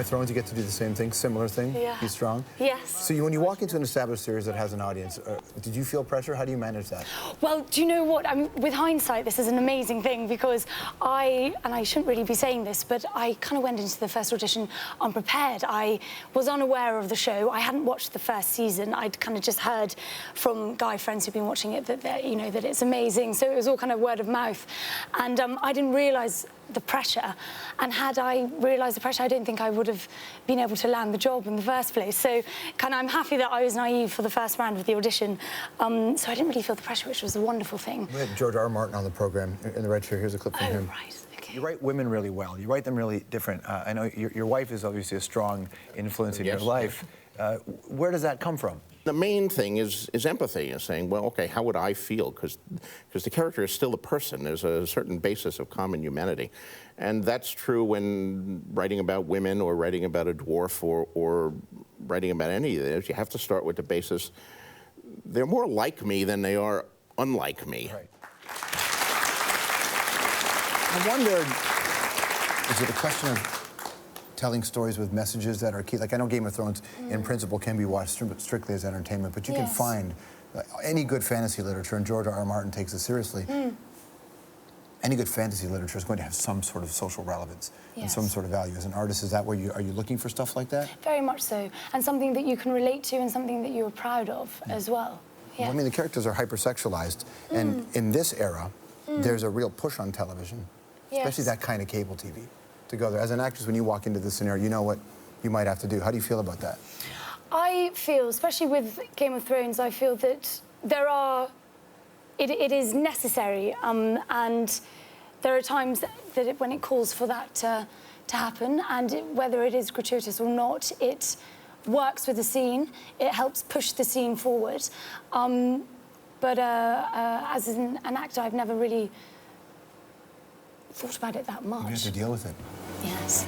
of Thrones, you get to do the same thing, similar thing, be strong. Yes. So when you walk into an established series that has an audience, did you feel pressure? How do you manage that? Well, do you know what? With hindsight, this is an amazing thing because and I shouldn't really be saying this, but I kind of went into the first audition unprepared. I was unaware of the show. I hadn't watched the first season. I'd kind of just heard from guy friends who'd been watching it that, you know, that it's amazing. So it was all kind of word of mouth. And I didn't realise the pressure. And had I realised the pressure, I don't think I would have been able to land the job in the first place. So kind of I'm happy that I was naive for the first round of the audition. So I didn't really feel the pressure, which was a wonderful thing. We had George R. R. Martin on the program in the red chair. Here's a clip from him. Right. Okay. You write women really well. You write them really different. I know your wife is obviously a strong influence in your life. Where does that come from? The main thing is empathy, is saying, well, okay, how would I feel? Because the character is still a person. There's a certain basis of common humanity. And that's true when writing about women or writing about a dwarf or writing about any of this. You have to start with the basis. They're more like me than they are unlike me. Right. I wondered, is it a question of telling stories with messages that are key? Like, I know Game of Thrones, in principle, can be watched strictly as entertainment, but you can find any good fantasy literature, and George R. R. Martin takes it seriously. Any good fantasy literature is going to have some sort of social relevance and some sort of value. As an artist, is that where are you looking for stuff like that? Very much so, and something that you can relate to and something that you're proud of as well. Yeah. Well, I mean, the characters are hypersexualized, and in this era, there's a real push on television, especially that kind of cable TV, to go there. As an actress, when you walk into this scenario, you know what you might have to do. How do you feel about that? I feel, especially with Game of Thrones, I feel that it is necessary, and there are times that when it calls for that to happen, and whether it is gratuitous or not, it works with the scene. It helps push the scene forward. But as an actor, I've never really thought about it that much. You have to deal with it. Yes.